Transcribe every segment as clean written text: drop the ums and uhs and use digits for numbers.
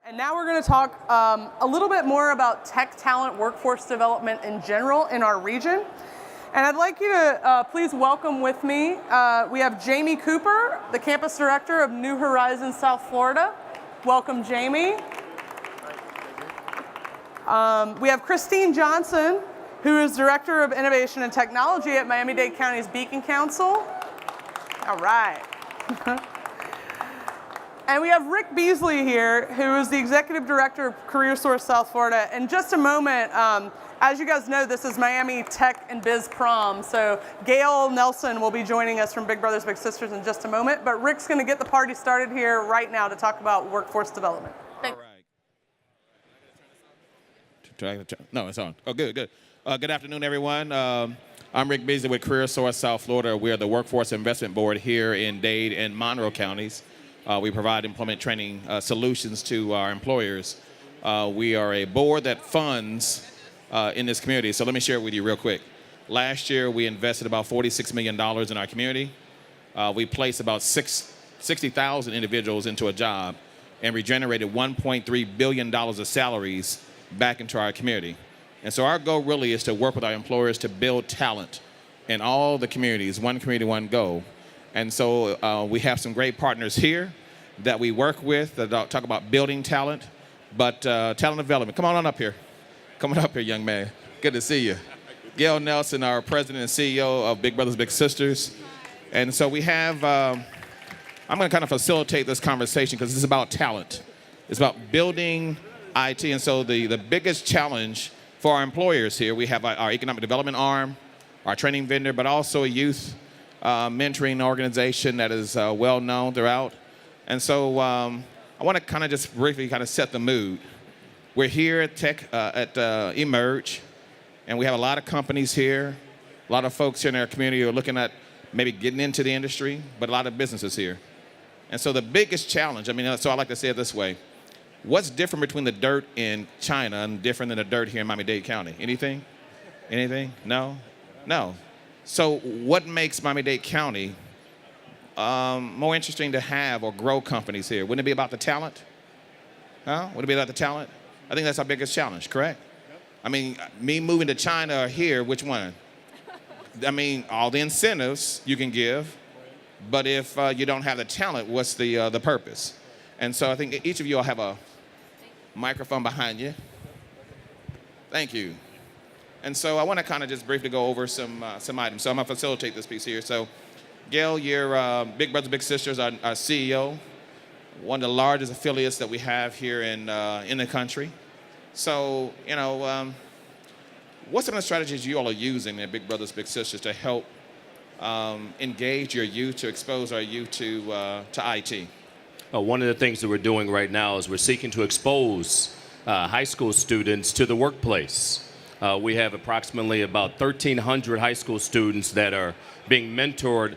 And now we're going to talk a little bit more about tech talent workforce development in general in our region. And I'd like you to please welcome with me, we have Jamie Cooper, the campus director of New Horizons South Florida. Welcome, Jamie. We have Christine Johnson, who is Director of Innovation and Technology at Miami-Dade County's Beacon Council. All right. And we have Rick Beasley here, who is the Executive Director of CareerSource South Florida. In just a moment, as you guys know, this is Miami Tech and Biz Prom. So Gale Nelson will be joining us from Big Brothers Big Sisters in just a moment. But Rick's going to get the party started here right now to talk about workforce development. All right. No, it's on. Oh, good, good. Good afternoon, everyone. I'm Rick Beasley with CareerSource South Florida. We're the Workforce Investment Board here in Dade and Monroe counties. We provide employment training solutions to our employers. We are a board that funds in this community. So let me share it with you real quick. Last year, we invested about $46 million in our community. We placed about 60,000 individuals into a job, and we generated $1.3 billion of salaries back into our community. And so our goal really is to work with our employers to build talent in all the communities, one community, one goal. And so we have some great partners here that we work with that talk about building talent, but talent development. Come on up here. Come on up here, young man. Good to see you. Gale Nelson, our president and CEO of Big Brothers Big Sisters. And so we have, I'm going to kind of facilitate this conversation because it's about talent. It's about building IT. And so the biggest challenge for our employers here, we have our economic development arm, our training vendor, but also a youth mentoring organization that is well known throughout. And so I want to kind of just briefly kind of set the mood. We're here at Emerge, and we have a lot of companies here, a lot of folks here in our community who are looking at maybe getting into the industry, but a lot of businesses here. And so the biggest challenge, so I like to say it this way, what's different between the dirt in China and different than the dirt here in Miami-Dade County? Anything? Anything? No? No. So what makes Miami-Dade County more interesting to have or grow companies here? Wouldn't it be about the talent? Huh? Would it be about the talent? I think that's our biggest challenge, correct? Yep. I mean, me moving to China or here, which one? I mean, all the incentives you can give, but if you don't have the talent, what's the purpose? And so I think each of you will have a microphone behind you. Thank you. And so I want to kind of just briefly go over some items. So I'm going to facilitate this piece here. So Gale, you're Big Brothers Big Sisters, our CEO, one of the largest affiliates that we have here in the country. So, what some of the strategies you all are using at Big Brothers Big Sisters to help engage your youth, to expose our youth to IT? One of the things that we're doing right now is we're seeking to expose high school students to the workplace. We have approximately about 1,300 high school students that are being mentored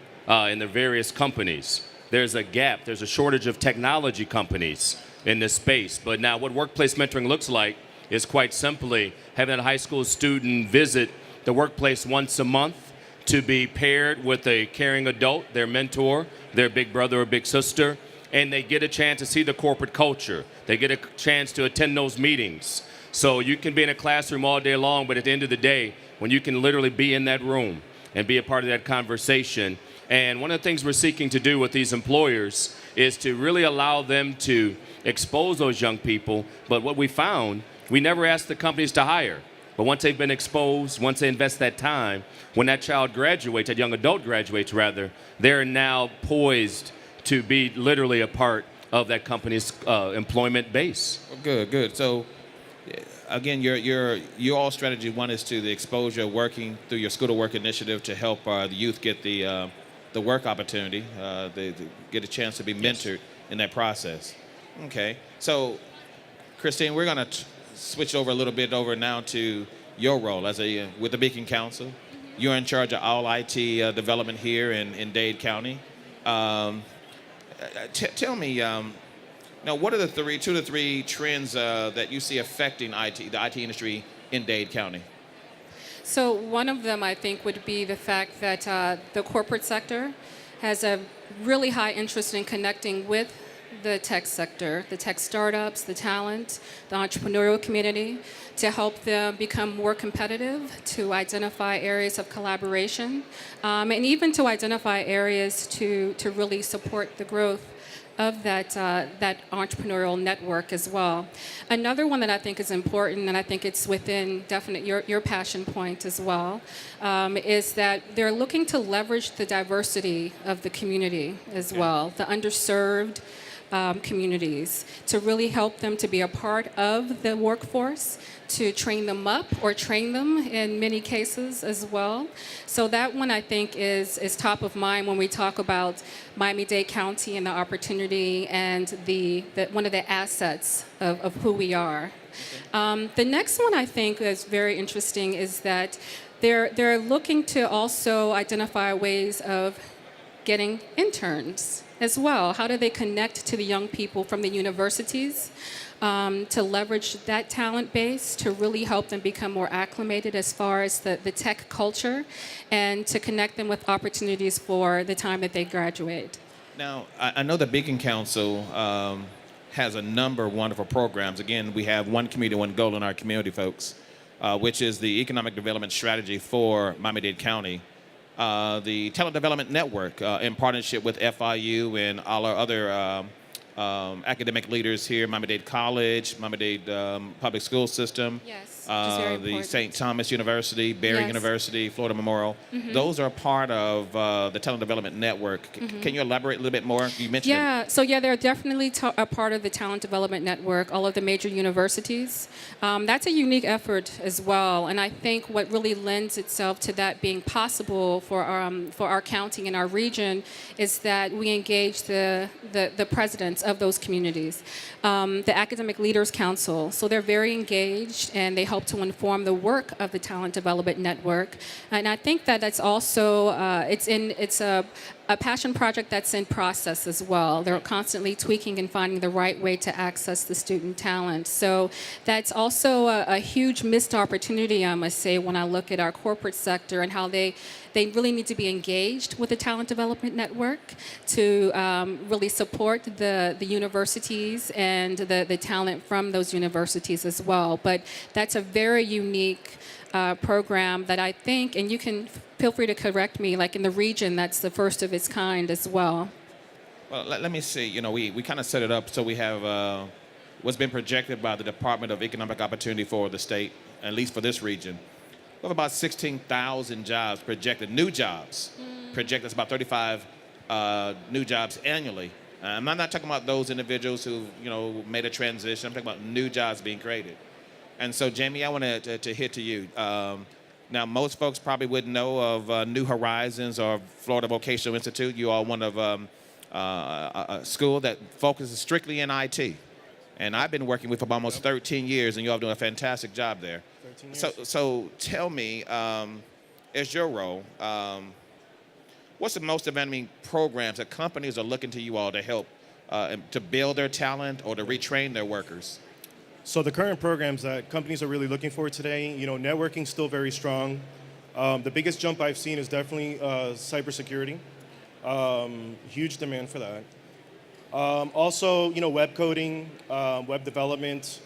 in the various companies. There's a gap, there's a shortage of technology companies in this space. But now what workplace mentoring looks like is quite simply having a high school student visit the workplace once a month to be paired with a caring adult, their mentor, their big brother or big sister, and they get a chance to see the corporate culture. They get a chance to attend those meetings. So you can be in a classroom all day long, but at the end of the day, when you can literally be in that room and be a part of that conversation. And one of the things we're seeking to do with these employers is to really allow them to expose those young people. But what we found, we never asked the companies to hire. But once they've been exposed, once they invest that time, when that child graduates, that young adult graduates rather, they're now poised to be literally a part of that company's employment base. Well, good, good. So again, your all strategy one is to the exposure, working through your school to work initiative to help the youth get the work opportunity, they get a chance to be mentored in that process. Okay, so Christine, we're going to switch over a little bit over now to your role as with the Beacon Council. You're in charge of all IT development here in Dade County. Tell me, what are the two to three trends that you see affecting the IT industry in Dade County? So one of them, I think, would be the fact that the corporate sector has a really high interest in connecting with the tech sector, the tech startups, the talent, the entrepreneurial community, to help them become more competitive, to identify areas of collaboration, and even to identify areas to really support the growth of that entrepreneurial network as well. Another one that I think is important, and I think it's within definite your passion point as well, is that they're looking to leverage the diversity of the community as well, the underserved communities, to really help them to be a part of the workforce, to train them up or train them in many cases as well. So that one I think is top of mind when we talk about Miami-Dade County and the opportunity and the one of the assets of who we are. The next one I think is very interesting is that they're looking to also identify ways of getting interns as well. How do they connect to the young people from the universities to leverage that talent base to really help them become more acclimated as far as the tech culture and to connect them with opportunities for the time that they graduate? Now, I know the Beacon Council has a number of wonderful programs. Again, we have one community, one goal in our community, folks, which is the Economic Development Strategy for Miami-Dade County. The Talent Development Network, in partnership with FIU and all our other academic leaders here, Miami-Dade College, Miami-Dade Public School System, Yes, which is very the important. St. Thomas University, Barry Yes. University, Florida Memorial. Those are part of the Talent Development Network. Can you elaborate a little bit more? You mentioned Yeah, they're definitely a part of the Talent Development Network, all of the major universities. That's a unique effort as well, and I think what really lends itself to that being possible for our county and our region is that we engage the presidents of those communities, the Academic Leaders Council. So they're very engaged and they help to inform the work of the Talent Development Network. And I think that that's also it's a passion project that's in process as well. They're constantly tweaking and finding the right way to access the student talent. So that's also a huge missed opportunity, I must say, when I look at our corporate sector and how they really need to be engaged with the Talent Development Network to really support the universities and the talent from those universities as well. But that's a very unique program that I think, and you can feel free to correct me, like in the region, that's the first of its kind as well. Well, let me see. You know, we kind of set it up so we have what's been projected by the Department of Economic Opportunity for the state, at least for this region. We have about 16,000 jobs projected, new jobs. Projected, that's about 35 new jobs annually. I'm not talking about those individuals who, made a transition. I'm talking about new jobs being created. And so, Jamie, I want to hit to you. Now, most folks probably wouldn't know of New Horizons or Florida Vocational Institute. You are one of a school that focuses strictly in IT. And I've been working with for almost 13 years, and you all doing a fantastic job there. 13 years. So tell me, as your role, what's the most demanding programs that companies are looking to you all to help to build their talent or to retrain their workers? So the current programs that companies are really looking for today, networking's still very strong. The biggest jump I've seen is definitely cybersecurity. Huge demand for that. Also, web coding, web development,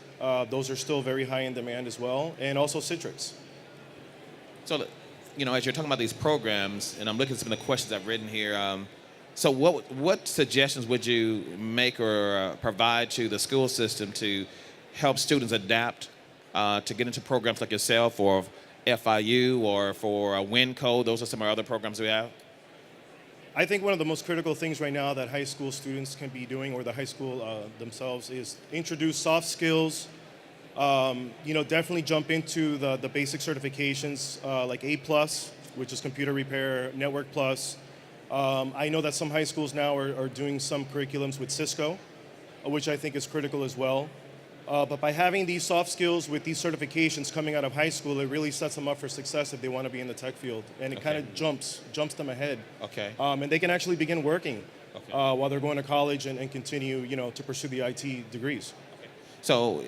those are still very high in demand as well, and also Citrix. So, as you're talking about these programs, and I'm looking at some of the questions I've written here, so what suggestions would you make or provide to the school system to help students adapt to get into programs like yourself or FIU or for WinCode? Those are some of our other programs we have. I think one of the most critical things right now that high school students can be doing, or the high school themselves, is introduce soft skills. Definitely jump into the basic certifications like A+, which is computer repair, Network Plus. I know that some high schools now are doing some curriculums with Cisco, which I think is critical as well. But by having these soft skills with these certifications coming out of high school, it really sets them up for success if they want to be in the tech field. And it kind of jumps them ahead. Okay. And they can actually begin working while they're going to college and continue, to pursue the IT degrees. Okay. So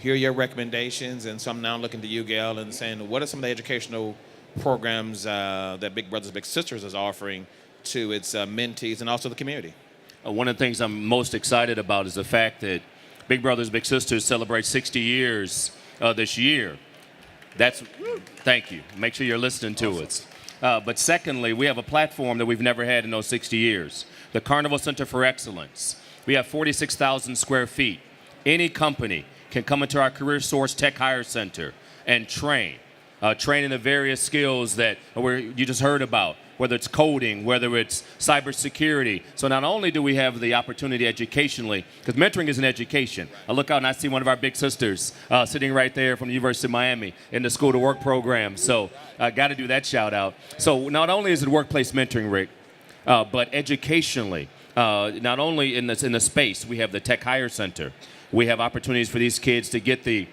here are your recommendations, and so I'm now looking to you, Gale, and saying, what are some of the educational programs that Big Brothers Big Sisters is offering to its mentees and also the community? One of the things I'm most excited about is the fact that Big Brothers Big Sisters celebrate 60 years this year. Thank you. Make sure you're listening to us. But secondly, we have a platform that we've never had in those 60 years, the Carnival Center for Excellence. We have 46,000 square feet. Any company can come into our CareerSource Tech Hire Center and train in the various skills that you just heard about, whether it's coding, whether it's cybersecurity. So not only do we have the opportunity educationally, because mentoring is an education. I look out and I see one of our big sisters sitting right there from the University of Miami in the School to Work program. So I got to do that shout out. So not only is it workplace mentoring, Rick, but educationally, not only in the space, we have the Tech Hire Center. We have opportunities for these kids to get the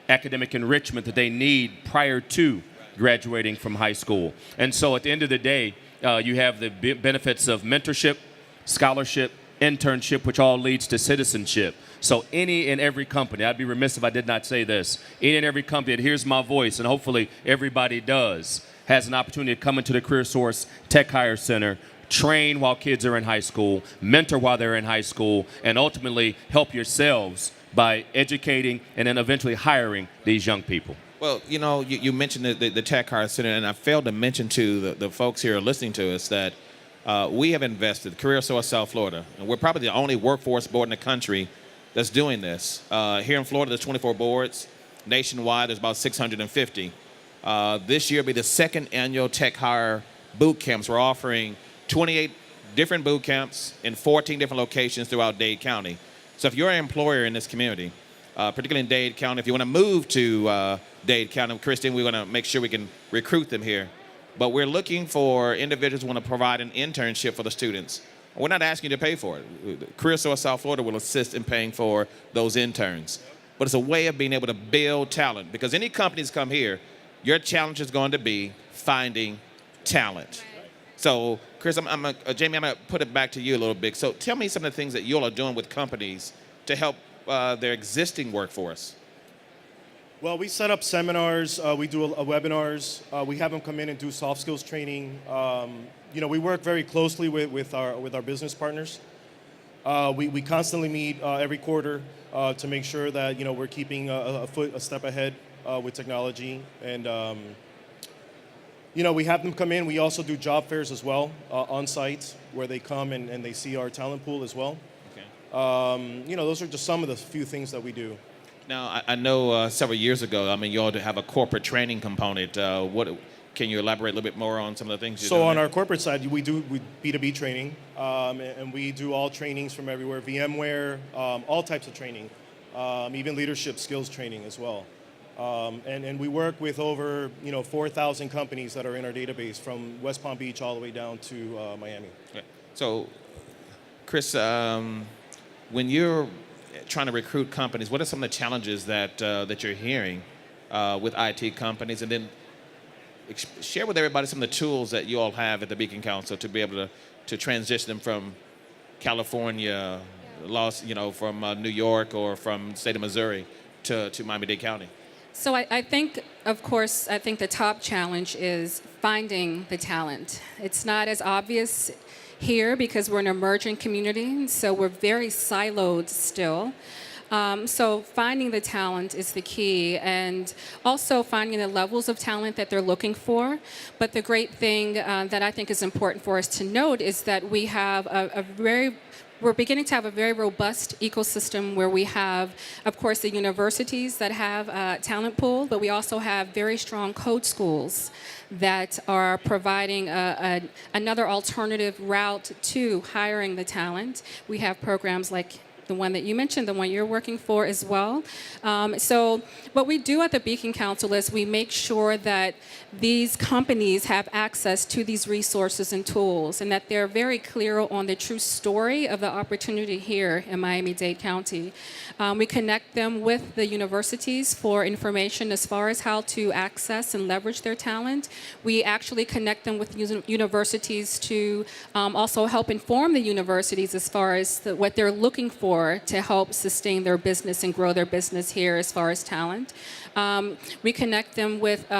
academic enrichment that they need prior to graduating from high school. And so at the end of the day, you have the benefits of mentorship, scholarship, internship, which all leads to citizenship. So any and every company, I'd be remiss if I did not say this, any and every company that hears my voice, and hopefully everybody does, has an opportunity to come into the CareerSource Tech Hire Center, train while kids are in high school, mentor while they're in high school, and ultimately help yourselves by educating and then eventually hiring these young people. Well, you mentioned the Tech Hire Center, and I failed to mention to the folks here listening to us that we have invested, CareerSource South Florida, and we're probably the only workforce board in the country that's doing this. Here in Florida, there's 24 boards. Nationwide, there's about 650. This year will be the second annual Tech Hire boot camps. We're offering 28 different boot camps in 14 different locations throughout Dade County. So if you're an employer in this community, particularly in Dade County, if you want to move to Dade County, Kristen, we want to make sure we can recruit them here. But we're looking for individuals who want to provide an internship for the students. We're not asking you to pay for it. CareerSource South Florida will assist in paying for those interns. But it's a way of being able to build talent. Because any companies come here, your challenge is going to be finding talent. So, Chris, Jamie, I'm going to put it back to you a little bit. So tell me some of the things that you all are doing with companies to help their existing workforce. Well, we set up seminars. We do webinars. We have them come in and do soft skills training. We work very closely with our business partners. We constantly meet every quarter to make sure that we're keeping a step ahead with technology. And we have them come in. We also do job fairs as well on site where they come and they see our talent pool as well. Okay. Those are just some of the few things that we do. Now, I know several years ago, you all have a corporate training component. Can you elaborate a little bit more on some of the things you're doing? So on our corporate side, we do B2B training, and we do all trainings from everywhere, VMware, all types of training, even leadership skills training as well. And we work with over 4,000 companies that are in our database from West Palm Beach all the way down to Miami. Okay. So, Chris, when you're trying to recruit companies, what are some of the challenges that you're hearing with IT companies? And then share with everybody some of the tools that you all have at the Beacon Council to be able to transition them from California, from New York or from the state of Missouri to Miami-Dade County. So I think, of course, the top challenge is finding the talent. It's not as obvious here because we're an emerging community, so we're very siloed still. So finding the talent is the key, and also finding the levels of talent that they're looking for. But the great thing that I think is important for us to note is that we have we're beginning to have a very robust ecosystem where we have, of course, the universities that have a talent pool, but we also have very strong code schools that are providing another alternative route to hiring the talent. We have programs like the one that you mentioned, the one you're working for as well. So what we do at the Beacon Council is we make sure that these companies have access to these resources and tools, and that they're very clear on the true story of the opportunity here in Miami-Dade County. We connect them with the universities for information as far as how to access and leverage their talent. We actually connect them with universities to also help inform the universities as far as what they're looking for to help sustain their business and grow their business here as far as talent. We connect them with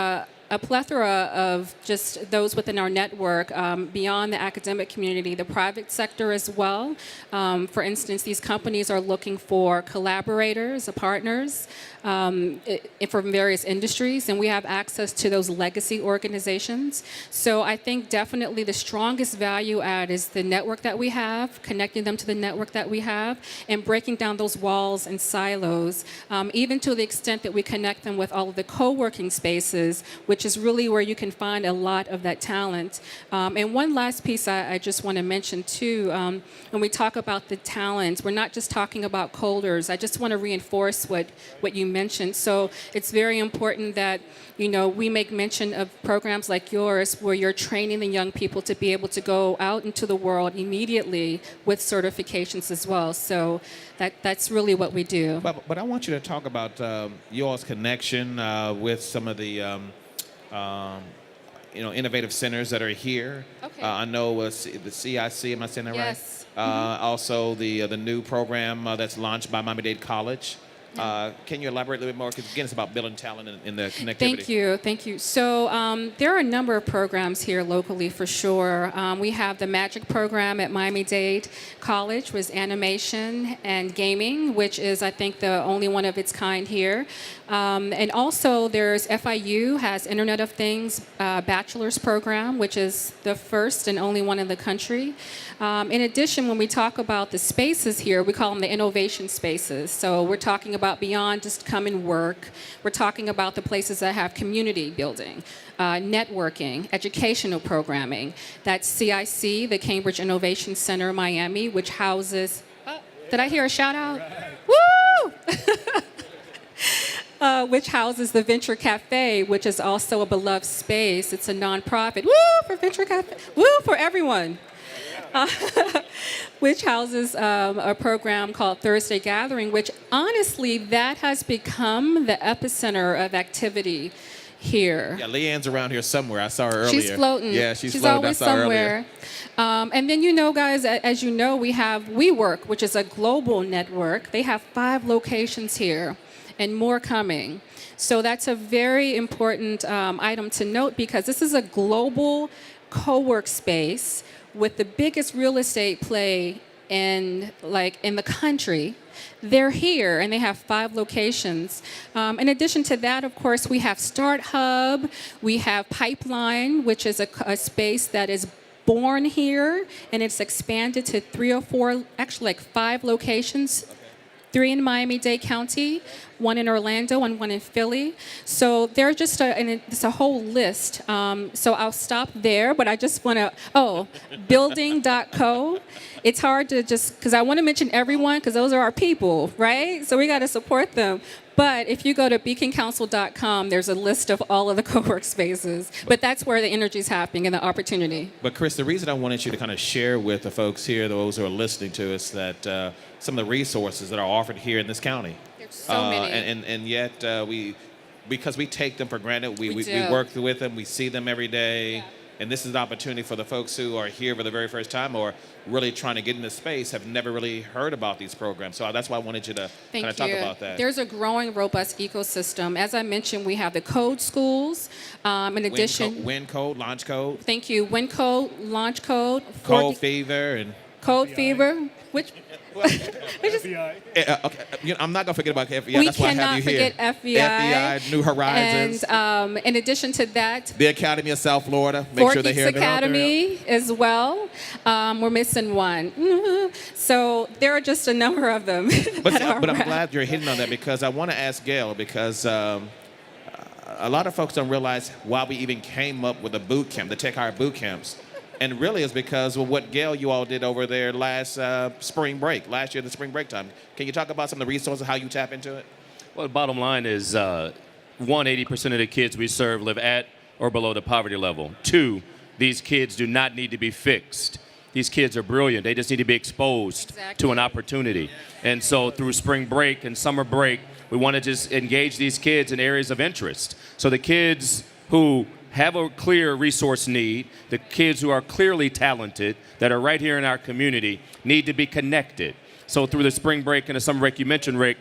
a plethora of just those within our network, beyond the academic community, the private sector as well. For instance, these companies are looking for collaborators, partners from various industries, and we have access to those legacy organizations. So I think definitely the strongest value add is the network that we have, connecting them to the network that we have, and breaking down those walls and silos, even to the extent that we connect them with all of the co-working spaces, which is really where you can find a lot of that talent. And one last piece I just want to mention too, when we talk about the talent, we're not just talking about coders. I just want to reinforce what you mentioned. So it's very important that, you know, we make mention of programs like yours where you're training the young people to be able to go out into the world immediately with certifications as well. So that's really what we do. But I want you to talk about y'all's connection with some of the innovative centers that are here. Okay. I know the CIC, am I saying that Yes. right? Also the new program that's launched by Miami-Dade College. Can you elaborate a little bit more? Because again, it's about building talent and the connectivity. Thank you. So there are a number of programs here locally for sure. We have the Magic program at Miami-Dade College, was animation and gaming, which is, I think, the only one of its kind here. And also there's FIU has Internet of Things bachelor's program, which is the first and only one in the country. In addition, when we talk about the spaces here, we call them the innovation spaces. So we're talking about beyond just come and work. We're talking about the places that have community building, networking, educational programming. That's CIC, the Cambridge Innovation Center, Miami, which houses. Did I hear a shout out? Woo! Which houses the Venture Cafe, which is also a beloved space. It's a nonprofit. Woo for Venture Cafe. Woo for everyone. Which houses a program called Thursday Gathering, which honestly, that has become the epicenter of activity here. Yeah, Leanne's around here somewhere. I saw her earlier. She's floating. Yeah, she's floating. Always I saw her somewhere. And then, you know, guys, as you know, we have WeWork, which is a global network. They have 5 locations here and more coming. So that's a very important item to note because this is a global co-work space with the biggest real estate play in the country. They're here and they have 5 locations. In addition to that, of course, we have Start Hub, we have Pipeline, which is a space that is born here and it's expanded to 3 or 4, actually like 5 locations. 3 in Miami-Dade County, 1 in Orlando, and 1 in Philly. So there's just it's a whole list. So I'll stop there, but I just want to, building.co. It's hard to just, because I want to mention everyone, because those are our people, right? So we got to support them. But if you go to beaconcouncil.com, there's a list of all of the co-work spaces. But that's where the energy is happening and the opportunity. But Chris, the reason I wanted you to kind of share with the folks here, those who are listening to us, that some of the resources that are offered here in this county. There's so many. And yet because we take them for granted, we do. work with them, we see them every day. Yeah. And this is an opportunity for the folks who are here for the very first time or really trying to get into space, have never really heard about these programs. So that's why I wanted you to kind of talk about that. There's a growing, robust ecosystem. As I mentioned, we have the code schools. In addition, Win Code, Launch Code. Thank you. Win Code, Launch Code. Code Fever and Code Fever. Which FBI. Okay, I'm not gonna forget about FBI. We That's why I have you here. cannot forget FBI. FBI, New Horizons. And in addition to that, the Academy of South Florida. Make sure they're here. Academy as well. We're missing one. So there are just a number of them. But I'm glad you're hitting on that because I want to ask Gale because a lot of folks don't realize why we even came up with the boot camp, the Tech Hire boot camps. And really it's because of what Gale, you all did over there last spring break, last year, the spring break time. Can you talk about some of the resources, how you tap into it? Well, the bottom line is, 80% of the kids we serve live at or below the poverty level. 2, these kids do not need to be fixed. These kids are brilliant. They just need to be exposed to an opportunity. And so through spring break and summer break, we want to just engage these kids in areas of interest. So the kids who have a clear resource need, the kids who are clearly talented, that are right here in our community, need to be connected. So through the spring break and the summer break you mentioned, Rick,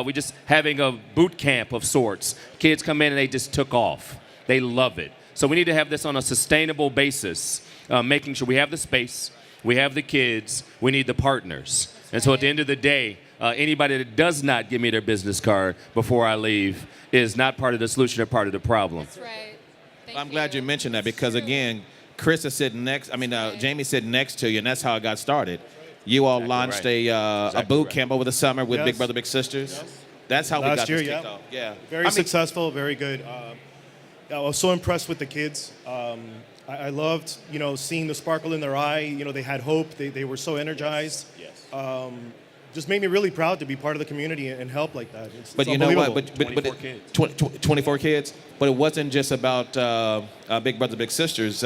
we just having a boot camp of sorts. Kids come in and they just took off. They love it. So we need to have this on a sustainable basis, making sure we have the space, we have the kids, we need the partners. And so at the end of the day, anybody that does not give me their business card before I leave is not part of the solution or part of the problem. That's right. I'm glad you mentioned that because, again, Chris is sitting Jamie's sitting next to you, and that's how it got started. You all launched a boot camp over the summer with Big Brother, Big Sisters. Yes. That's how we got this kicked off. Yeah. Very successful, very good. I was so impressed with the kids. I loved, seeing the sparkle in their eye. They had hope. They were so energized. Yes. Just made me really proud to be part of the community and help like that. But you know what? But 24 kids. But it wasn't just about Big Brother, Big Sisters.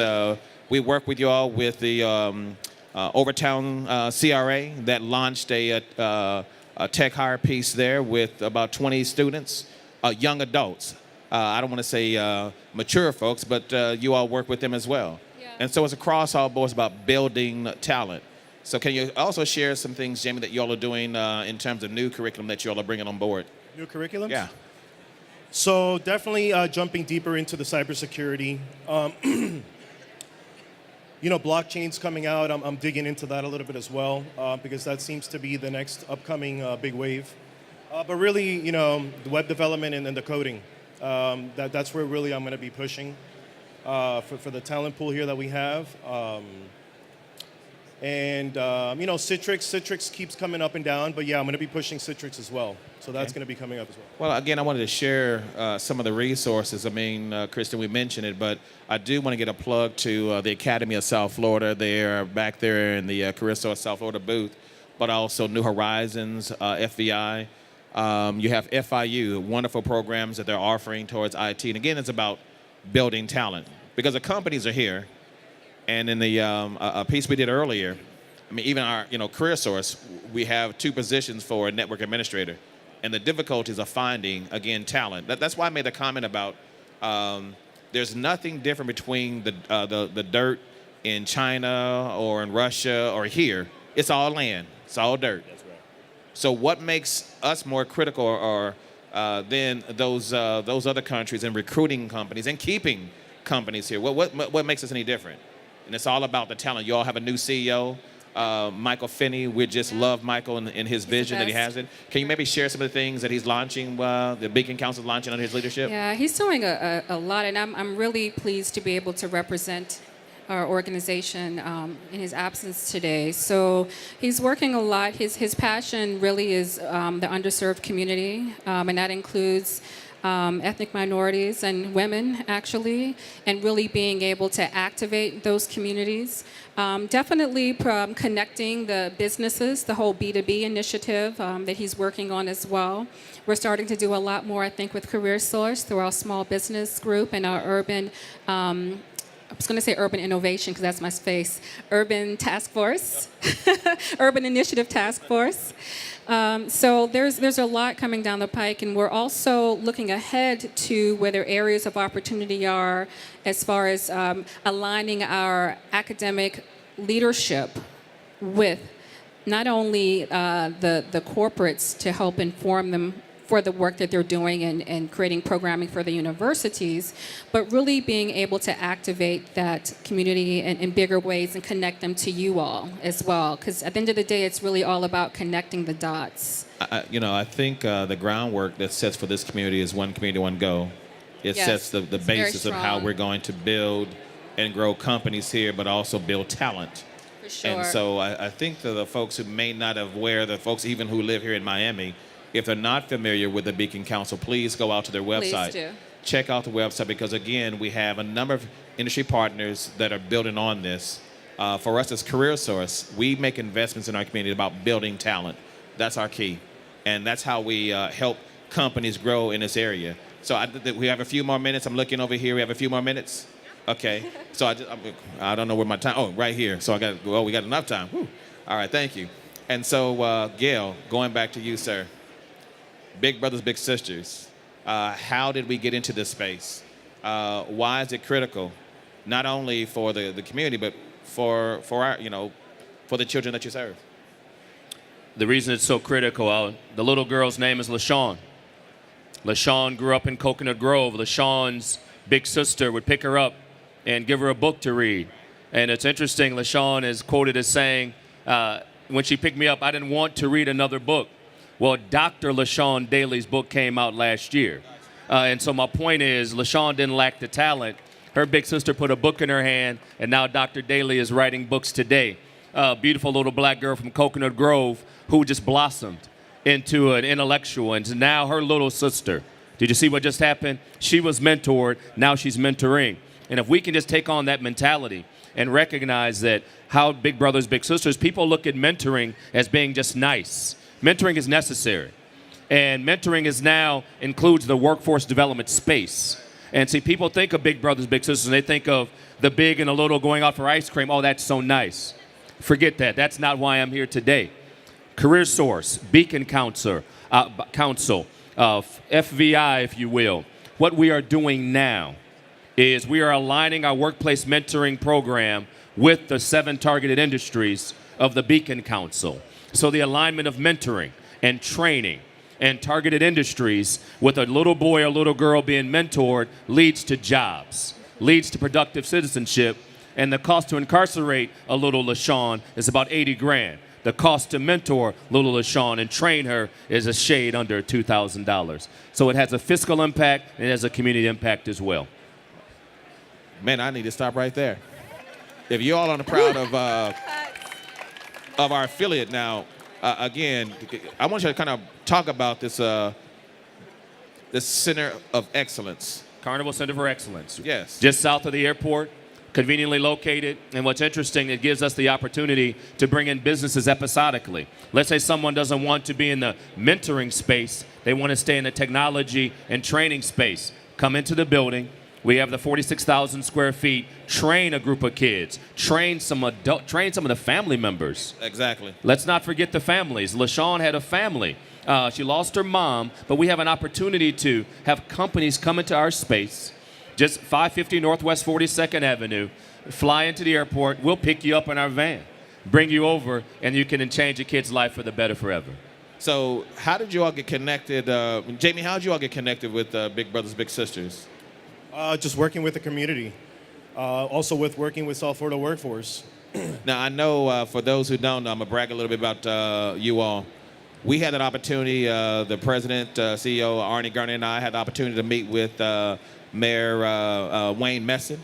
We worked with you all with the Overtown CRA that launched a tech hire piece there with about 20 students, young adults. I don't want to say mature folks, but you all work with them as well. Yeah. And so it's across all boards about building talent. So can you also share some things, Jamie, that you all are doing in terms of new curriculum that you all are bringing on board? New curriculums? Yeah. So definitely jumping deeper into the cybersecurity. Blockchain's coming out. I'm digging into that a little bit as well because that seems to be the next upcoming big wave. But really, the web development and the coding. That's where really I'm going to be pushing for the talent pool here that we have. Citrix keeps coming up and down, but yeah, I'm going to be pushing Citrix as well. So that's going to be coming up as well. Well, again, I wanted to share some of the resources. I mean, Kristen, we mentioned it, but I do want to get a plug to the Academy of South Florida. They are back there in the CareerSource South Florida booth, but also New Horizons, FVI. You have FIU, wonderful programs that they're offering towards IT. And again, it's about building talent because the companies are here. And in the a piece we did earlier, I mean, even our CareerSource, we have 2 positions for a network administrator, and the difficulties of finding talent. That's why I made the comment about there's nothing different between the dirt in China or in Russia or here. It's all land. It's all dirt. That's right. So what makes us more critical or than those other countries and recruiting companies and keeping companies here? What makes us any different? And it's all about the talent. You all have a new CEO, Michael Finney. We just love Michael and his vision that he has it. Can you maybe share some of the things that he's launching, the Beacon Council is launching under his leadership? Yeah, he's doing a lot, and I'm really pleased to be able to represent our organization in his absence today. So he's working a lot. His passion really is the underserved community, and that includes ethnic minorities and women, actually, and really being able to activate those communities. Definitely connecting the businesses, the whole B2B initiative that he's working on as well. We're starting to do a lot more, I think, with CareerSource through our small business group and our urban I was going to say urban innovation because that's my space. Urban task force, urban initiative task force. So there's a lot coming down the pike, and we're also looking ahead to where there areas of opportunity are as far as aligning our academic leadership with not only the corporates to help inform them for the work that they're doing and creating programming for the universities, but really being able to activate that community in bigger ways and connect them to you all as well. Because at the end of the day, it's really all about connecting the dots. I think the groundwork that sets for this community is one community, one goal. It sets the basis of how we're going to build and grow companies here, but also build talent. For sure. And so I think that the folks who may not have aware, the folks even who live here in Miami, if they're not familiar with the Beacon Council, please go out to their website. Please do. Check out the website because, again, we have a number of industry partners that are building on this. For us as CareerSource, we make investments in our community about building talent. That's our key. And that's how we help companies grow in this area. So we have a few more minutes. I'm looking over here. We have a few more minutes. Okay. So I don't know where my time. Oh, right here. So we got enough time. Whew. All right. Thank you. And so, Gale, going back to you, sir. Big brothers, big sisters. How did we get into this space? Why is it critical, not only for the community, but for our, for the children that you serve? The reason it's so critical, the little girl's name is LaShawn. LaShawn grew up in Coconut Grove. LaShawn's big sister would pick her up and give her a book to read. And it's interesting, LaShawn is quoted as saying, when she picked me up, I didn't want to read another book. Well, Dr. LaShawn Daly's book came out last year. And so my point is, LaShawn didn't lack the talent. Her big sister put a book in her hand, and now Dr. Daly is writing books today. Beautiful little black girl from Coconut Grove who just blossomed into an intellectual, and now her little sister. Did you see what just happened? She was mentored, now she's mentoring. And if we can just take on that mentality and recognize that how big brothers, big sisters, people look at mentoring as being just nice. Mentoring is necessary. And mentoring is now includes the workforce development space. And see, people think of big brothers, big sisters, and they think of the big and the little going out for ice cream. Oh, that's so nice. Forget that. That's not why I'm here today. CareerSource, Beacon Council, FVI, if you will. What we are doing now is we are aligning our workplace mentoring program with the 7 targeted industries of the Beacon Council. So the alignment of mentoring and training and targeted industries with a little boy or little girl being mentored leads to jobs, leads to productive citizenship, and the cost to incarcerate a little LaShawn is about 80 grand. The cost to mentor little LaShawn and train her is a shade under $2,000. So it has a fiscal impact and it has a community impact as well. Man, I need to stop right there. If you all are proud of our affiliate now, again, I want you to kind of talk about this Center of Excellence. Carnival Center for Excellence. Yes. Just south of the airport, conveniently located. And what's interesting, it gives us the opportunity to bring in businesses episodically. Let's say someone doesn't want to be in the mentoring space. They want to stay in the technology and training space. Come into the building. We have the 46,000 square feet. Train a group of kids. Train some of the family members. Exactly. Let's not forget the families. LaShawn had a family. She lost her mom, but we have an opportunity to have companies come into our space, just 550 Northwest 42nd Avenue, fly into the airport. We'll pick you up in our van, bring you over, and you can change a kid's life for the better forever. So how did you all get connected? Jamie, how did you all get connected with Big Brothers, Big Sisters? Just working with the community. Also with working with South Florida workforce. Now, I know for those who don't know, I'm going to brag a little bit about you all. We had an opportunity, the president, CEO, Arnie, Girnun, and I had the opportunity to meet with Mayor Wayne Messon.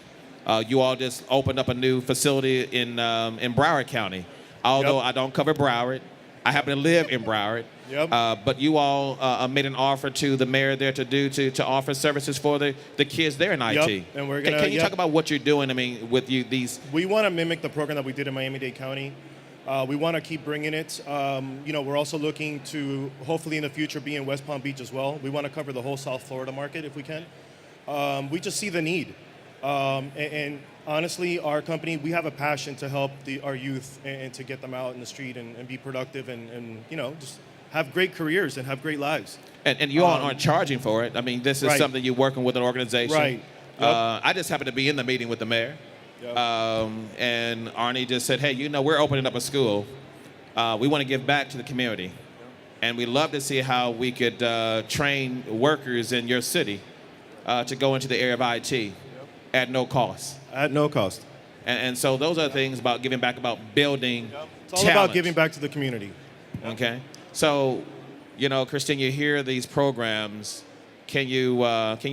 You all just opened up a new facility in Broward County. Although I don't cover Broward, I happen to live in Broward. Yep. But you all made an offer to the mayor there to offer services for the kids there in IT. Yep. And we're gonna, Can you talk about what you're doing? I mean, with these. We want to mimic the program that we did in Miami-Dade County. We want to keep bringing it. We're also looking to hopefully in the future be in West Palm Beach as well. We want to cover the whole South Florida market if we can. We just see the need. And honestly, our company, we have a passion to help our youth and to get them out in the street and be productive and just have great careers and have great lives. And you all aren't charging for it. I mean, this is Right. something you're working with an organization. Right. Yep. I just happened to be in the meeting with the mayor. Yep. And Arnie just said, hey, we're opening up a school. We want to give back to the community. And we'd love to see how we could train workers in your city to go into the area of IT at no cost. At no cost. And so those are things about giving back, about building It's all talent. about giving back to the community. Okay. So, Christine, you hear these programs. Can you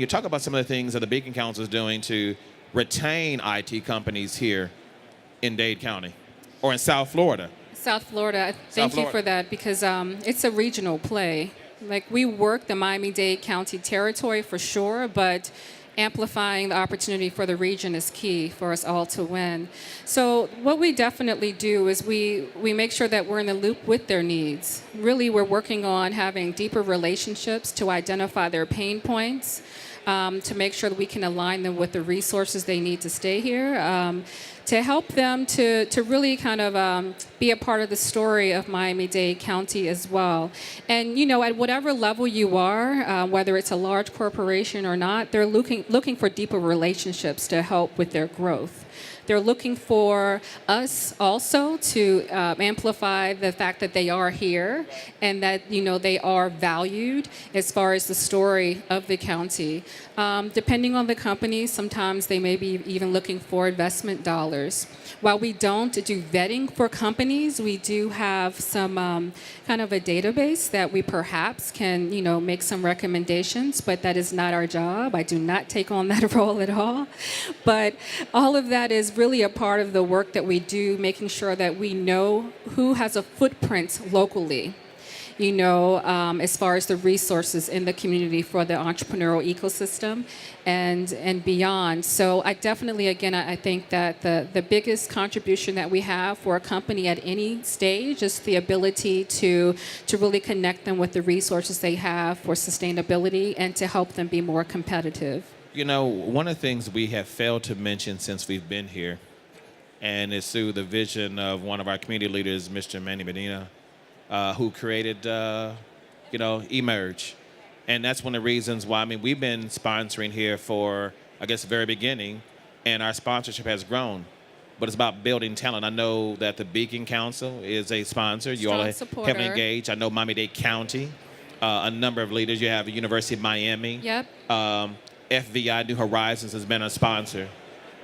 talk about some of the things that the Beacon Council is doing to retain IT companies here in Dade County or in South Florida? South Florida, thank you for that, because it's a regional play. Like, we work the Miami-Dade County territory for sure, but amplifying the opportunity for the region is key for us all to win. So what we definitely do is we make sure that we're in the loop with their needs. Really, we're working on having deeper relationships to identify their pain points, to make sure that we can align them with the resources they need to stay here, to help them to really kind of be a part of the story of Miami-Dade County as well. And at whatever level you are, whether it's a large corporation or not, they're looking for deeper relationships to help with their growth. They're looking for us also to amplify the fact that they are here and that they are valued as far as the story of the county. Depending on the company, sometimes they may be even looking for investment dollars. While we don't do vetting for companies, we do have some kind of a database that we perhaps can make some recommendations, but that is not our job. I do not take on that role at all. But all of that is really a part of the work that we do, making sure that we know who has a footprint locally, as far as the resources in the community for the entrepreneurial ecosystem and beyond. So I definitely, again, I think that the biggest contribution that we have for a company at any stage is the ability to really connect them with the resources they have for sustainability and to help them be more competitive. One of the things we have failed to mention since we've been here, and it's through the vision of one of our community leaders, Mr. Manny Medina, who created, Emerge. And that's one of the reasons why, we've been sponsoring here for, I guess, the very beginning, and our sponsorship has grown. But it's about building talent. I know that the Beacon Council is a sponsor. You all are heavily engaged. I know Miami-Dade County, a number of leaders. You have the University of Miami. Yep. FVI New Horizons has been a sponsor.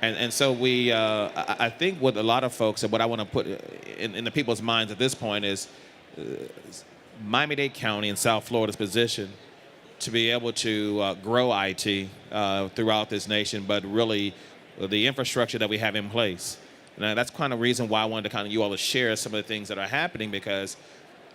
And so we, I think what a lot of folks, and what I want to put in the people's minds at this point is Miami-Dade County and South Florida's position to be able to grow IT throughout this nation, but really the infrastructure that we have in place. And that's kind of the reason why I wanted to kind of you all to share some of the things that are happening, because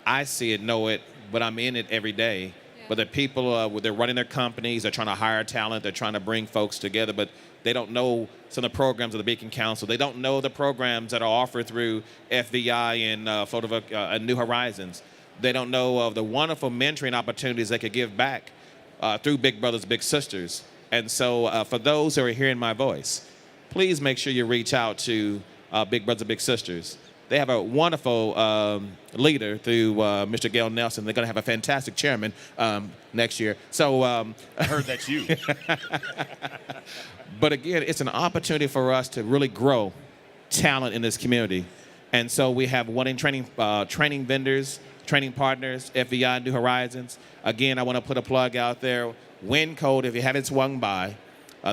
I see it, know it, but I'm in it every day. Yeah. But the people, they're running their companies, they're trying to hire talent, they're trying to bring folks together, but they don't know some of the programs of the Beacon Council. They don't know the programs that are offered through FVI and Florida New Horizons. They don't know of the wonderful mentoring opportunities they could give back through Big Brothers, Big Sisters. And so for those who are hearing my voice, please make sure you reach out to Big Brothers, Big Sisters. They have a wonderful leader through Mr. Gale Nelson. They're going to have a fantastic chairman next year. So I heard that's you. But again, it's an opportunity for us to really grow talent in this community. And so we have training vendors, training partners, FVI New Horizons. Again, I want to put a plug out there. WinCode, if you haven't swung by,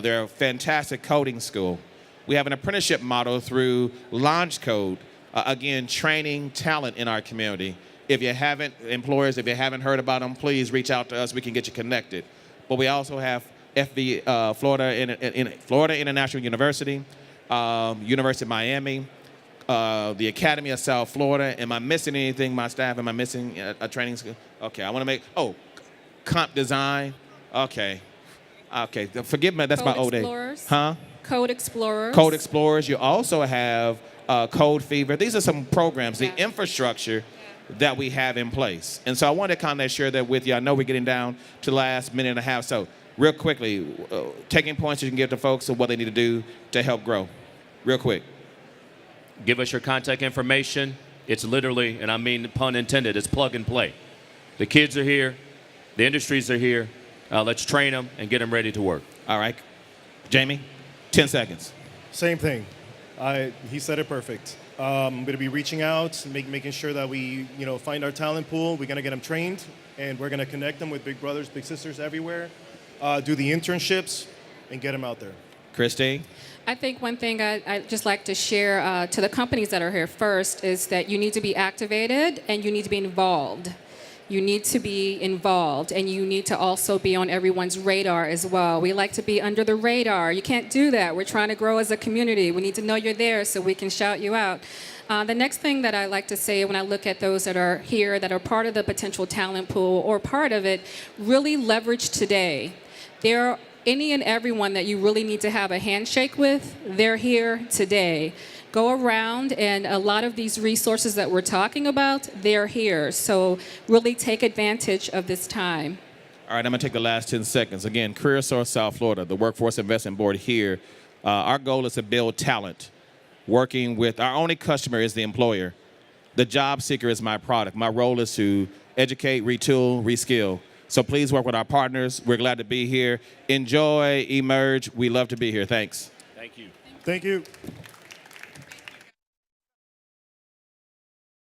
they're a fantastic coding school. We have an apprenticeship model through LaunchCode. Again, training talent in our community. If you haven't, employers, if you haven't heard about them, please reach out to us. We can get you connected. But we also have Florida International University, University of Miami, the Academy of South Florida. Am I missing anything, my staff? Am I missing a training school? Okay, I want to make, Comp Design. Okay, forgive me, that's Code my old age. Explorers. Huh? Code Explorers. Code Explorers. You also have Code Fever. These are some programs, the infrastructure that we have in place. And so I want to kind of share that with you. I know we're getting down to the last minute and a half. So real quickly, taking points you can give to folks of what they need to do to help grow. Real quick. Give us your contact information. It's literally, and I mean pun intended, it's plug and play. The kids are here. The industries are here. Let's train them and get them ready to work. All right. Jamie, 10 seconds. Same thing. He said it perfect. I'm going to be reaching out, making sure that we, find our talent pool. We're going to get them trained, and we're going to connect them with big brothers, big sisters everywhere. Do the internships, and get them out there. Christine? I think one thing I'd just like to share to the companies that are here first is that you need to be activated and you need to be involved. You need to be involved, and you need to also be on everyone's radar as well. We like to be under the radar. You can't do that. We're trying to grow as a community. We need to know you're there so we can shout you out. The next thing that I like to say when I look at those that are here, that are part of the potential talent pool or part of it, really leverage today. There are any and everyone that you really need to have a handshake with, they're here today. Go around, and a lot of these resources that we're talking about, they're here. So really take advantage of this time. All right, I'm going to take the last 10 seconds. Again, CareerSource South Florida, the Workforce Investment Board here. Our goal is to build talent working with our only customer is the employer. The job seeker is my product. My role is to educate, retool, reskill. So please work with our partners. We're glad to be here. Enjoy, emerge. We love to be here. Thanks. Thank you. Thank you.